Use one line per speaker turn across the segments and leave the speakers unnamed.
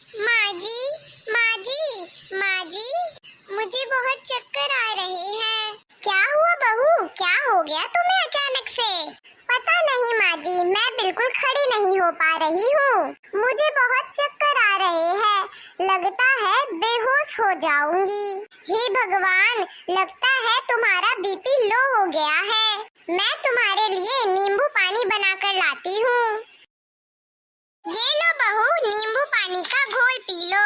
माँ जी, माँ जी, मुझे बहुत चक्कर आ रहे हैं। क्या हुआ बहू, क्या हो गया तुम्हें अचानक से? पता नहीं माँ जी, मैं बिल्कुल खड़ी नहीं हो पा रही हूँ। मुझे बहुत चक्कर आ रहे हैं, लगता है बेहोश हो जाऊंगी। हे भगवान, लगता है तुम्हारा बीपी लो हो गया है। मैं तुम्हारे लिए नींबू पानी बनाकर लाती हूँ। ये लो बहू, नींबू पानी का घोल पी लो।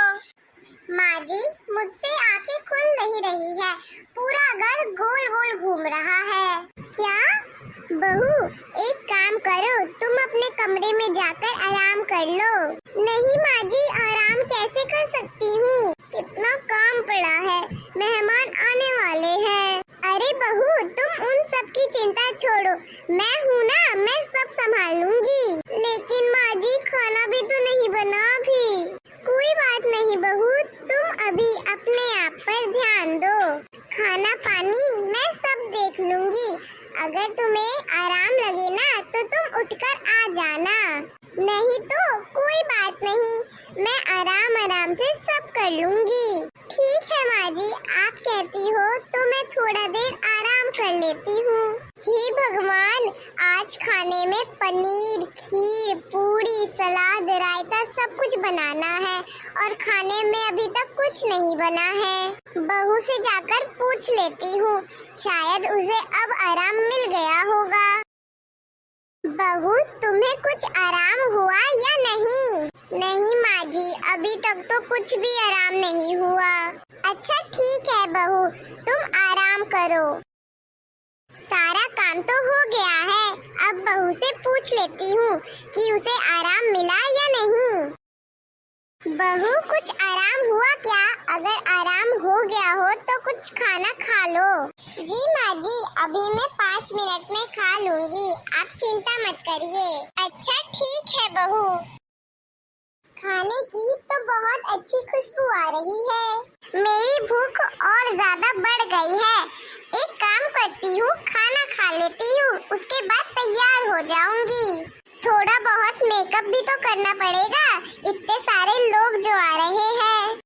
माँ जी, मुझसे आंखें खुल नहीं रही है, पूरा घर गोल गोल घूम रहा है। क्या बहू, एक काम करो, तुम अपने कमरे में जाकर आराम कर लो। नहीं माँ जी, आराम कैसे कर सकती हूँ, कितना काम पड़ा है, मेहमान आने वाले हैं। अरे बहू, तुम उन सब की चिंता छोड़ो, मैं हूँ ना, मैं सब संभाल लूंगी। लेकिन माँ जी, खाना भी तो नहीं बना अभी। कोई बात नहीं बहू, तुम अभी अपने आप पर ध्यान दो, खाना पानी मैं सब देख लूंगी। अगर तुम्हें आराम लगे ना तो तुम उठकर आ जाना, नहीं तो कोई बात नहीं, मैं आराम आराम से सब कर लूंगी। ठीक है माँ जी, आप कहती हो तो मैं थोड़ा देर आराम कर लेती हूँ। हे भगवान, आज खाने में पनीर, खीर, पूरी, सलाद, रायता सब कुछ बनाना है और खाने में अभी तक कुछ नहीं बना है। बहू से जाकर पूछ लेती हूँ, शायद उसे अब आराम मिल गया होगा। बहू, तुम्हें कुछ आराम हुआ या नहीं? नहीं माँ जी, अभी तक तो कुछ भी आराम नहीं हुआ। अच्छा ठीक है बहू, तुम आराम करो। सारा काम तो हो गया है, अब बहू से पूछ लेती हूँ कि उसे आराम मिला या नहीं। बहू, कुछ आराम हुआ क्या? अगर आराम हो गया हो तो कुछ खाना खा लो। जी माँ जी, अभी मैं 5 मिनट में खा लूंगी, आप चिंता मत करिए। अच्छा ठीक है बहू। खाने की तो बहुत अच्छी खुशबू आ रही है, मेरी भूख और ज्यादा बढ़ गई है। एक काम करती हूँ, खाना खा लेती हूँ, उसके बाद तैयार हो जाऊंगी। थोड़ा बहुत मेकअप भी तो करना पड़ेगा, इतने सारे लोग जो आ रहे हैं।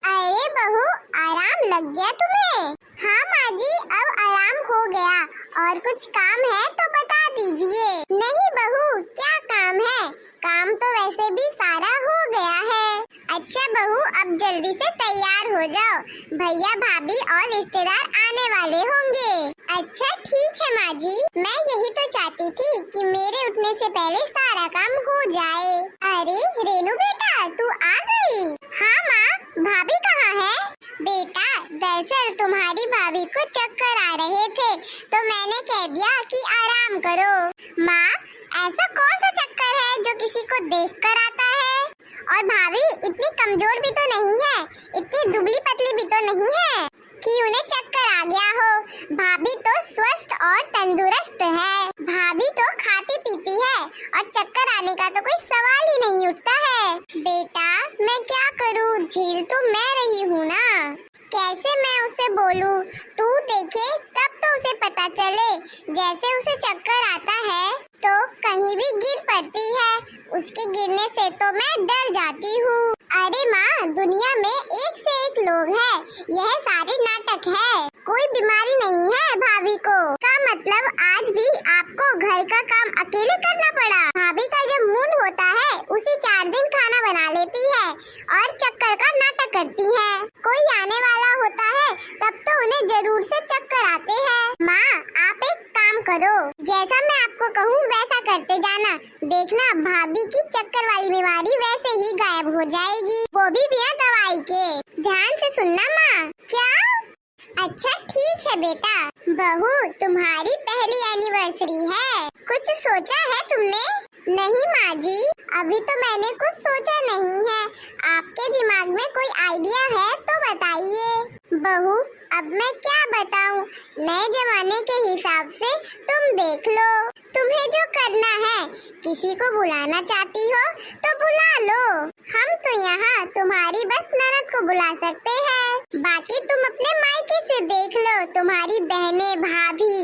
अरे बहू, आराम लग गया तुम्हें? हाँ माँ जी, अब आराम हो गया, और कुछ काम है तो बता दीजिए। नहीं बहू, क्या काम है? काम तो वैसे भी सारा हो गया है। अच्छा बहू, अब जल्दी से तैयार हो जाओ, भैया भाभी और रिश्तेदार आने वाले होंगे। अच्छा ठीक है माँ जी, मैं यही तो चाहती थी कि मेरे उठने से पहले सारा काम हो जाए। अरे रेनू बेटा, तू आ गई? हाँ माँ, भाभी कहाँ है? बेटा, दरअसल तुम्हारी भाभी को चक्कर आ रहे थे तो मैंने कह दिया कि आराम करो। माँ, ऐसा कौन सा चक्कर है जो किसी को देखकर आता है? और भाभी इतनी कमजोर भी तो नहीं है, इतनी दुबली पतली भी तो नहीं है कि उन्हें चक्कर आ गया हो। भाभी तो स्वस्थ और तंदुरुस्त है, भाभी तो खाती पीती है और चक्कर आने का तो कोई सवाल ही नहीं उठता है। बेटा, मैं क्या करूँ, झेल तो मैं रही हूँ ना, कैसे मैं उसे बोलूँ? तू देखे तब तो उसे पता चले, जैसे उसे चक्कर आता है तो कहीं भी गिर पड़ती है, उसके गिरने से तो मैं डर जाती हूँ। अरे माँ, दुनिया में एक से एक लोग हैं, यह सारे नाटक है, कोई बीमारी नहीं है भाभी को। का मतलब आज भी आपको घर का काम अकेले करना पड़ा? भाभी का जब मूड होता है उसी 4 दिन खाना बना लेती है और चक्कर का नाटक करती है। कोई आने वाला होता है तब तो उन्हें जरूर से चक्कर आते हैं। माँ, आप एक काम करो, जैसा मैं आपको कहूँ वैसा करते जाना, देखना भाभी की चक्कर वाली बीमारी वैसे ही गायब हो जाएगी, वो भी बिना दवाई के। ध्यान से सुनना माँ। क्या? अच्छा ठीक है बेटा। बहू, तुम्हारी पहली एनिवर्सरी है, कुछ सोचा है तुमने? नहीं माँ जी, अभी तो मैंने कुछ सोचा नहीं है, आपके दिमाग में कोई आइडिया है तो बताइए। बहू, अब मैं क्या बताऊं, नए जमाने के हिसाब से तुम देख लो, तुम्हें जो करना है, किसी को बुलाना चाहती हो तो बुला लो, हम तो यहाँ तुम्हारी बस ननद को बुला सकते हैं, बाकी तुम अपने मायके से देख लो, तुम्हारी बहनें भाभी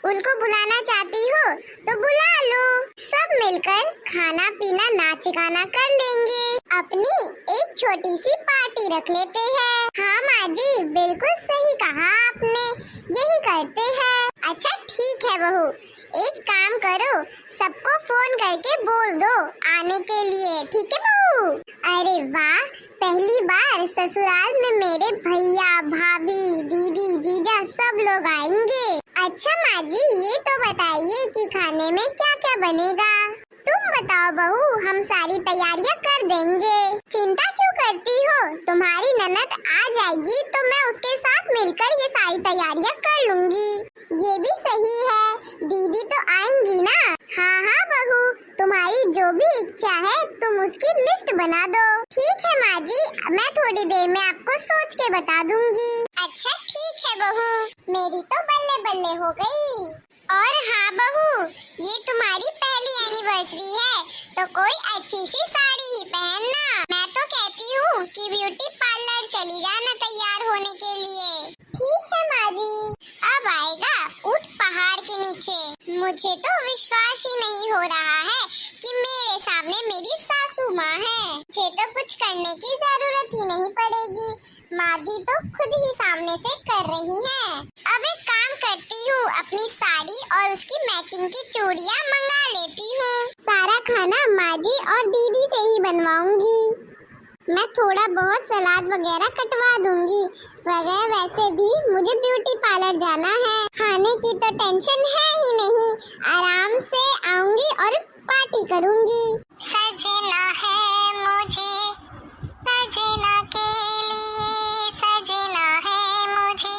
उनको बुलाना चाहती हो तो बुला लो, सब मिलकर खाना पीना नाच गाना कर लेंगे, अपनी एक छोटी सी पार्टी रख लेते हैं। हाँ माँ जी, बिल्कुल सही कहा आपने, यही करते हैं। अच्छा ठीक है बहू, एक काम करो, सबको फोन करके बोल दो आने के लिए, ठीक है बहू? अरे वाह, पहली बार ससुराल में मेरे भैया भाभी दीदी जीजा सब लोग आएंगे। अच्छा माँ जी, ये तो बताइए कि खाने में क्या क्या बनेगा? तुम बताओ बहू, हम सारी तैयारियां कर देंगे, चिंता क्यों करती हो? तुम्हारी ननद आ जाएगी तो मैं उसके साथ मिलकर ये सारी तैयारियां कर लूंगी। ये भी सही है, दीदी तो आएंगी ना। हाँ हाँ बहू, तुम्हारी जो भी इच्छा है तुम उसकी लिस्ट बना दो। ठीक है माँ जी, मैं थोड़ी देर में आपको सोच के बता दूंगी। अच्छा ठीक है बहू, मेरी तो बल्ले बल्ले हो गई। और हाँ बहू, ये तुम्हारी पहली एनिवर्सरी है तो कोई अच्छी सी साड़ी ही पहनना। मैं तो कहती हूँ कि ब्यूटी पार्लर चली जाना तैयार होने के लिए। ठीक है माँ जी, अब आएगा ऊंट पहाड़ के नीचे। मुझे तो विश्वास ही नहीं हो रहा है कि मेरे सामने मेरी सासू माँ है। मुझे तो कुछ करने की जरूरत ही नहीं पड़ेगी, माँ जी तो खुद ही सामने से कर रही हैं। अब एक काम करती हूँ, अपनी साड़ी और उसकी मैचिंग की चूड़ियाँ मंगा लेती हूँ। सारा खाना माँ जी और दीदी से ही बनवाऊंगी। मैं थोड़ा बहुत सलाद वगैरह कटवा दूंगी। वैसे भी मुझे ब्यूटी पार्लर जाना है, खाने की तो टेंशन है ही नहीं, आराम से आऊंगी और पार्टी करूंगी। सजना है मुझे, सजना के लिए, सजना है मुझे,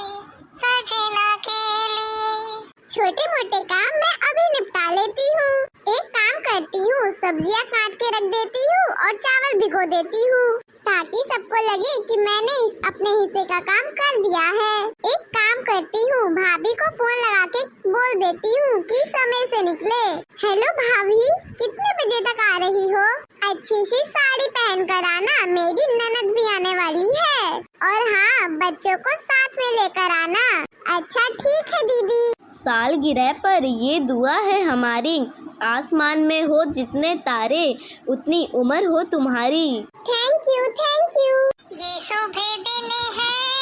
सजना के लिए। छोटे मोटे काम मैं अभी निपटा लेती हूँ। एक काम करती हूँ, सब्जियाँ काट के रख देती हूँ और चावल भिगो देती हूँ, ताकि सबको लगे कि मैंने अपने हिस्से का काम कर दिया है। एक काम करती हूँ, भाभी को फोन लगा के बोल देती हूँ कि समय से निकले। हेलो भाभी, कितने बजे तक आ रही हो? अच्छी सी साड़ी पहन कर आना, मेरी ननद भी आने वाली है। और हाँ, बच्चों को साथ में लेकर आना। अच्छा ठीक है दीदी।
सालगिरह पर ये दुआ है हमारी, आसमान में हो जितने तारे उतनी उम्र हो तुम्हारी।
Thank you thank you. ये सुबह दिन है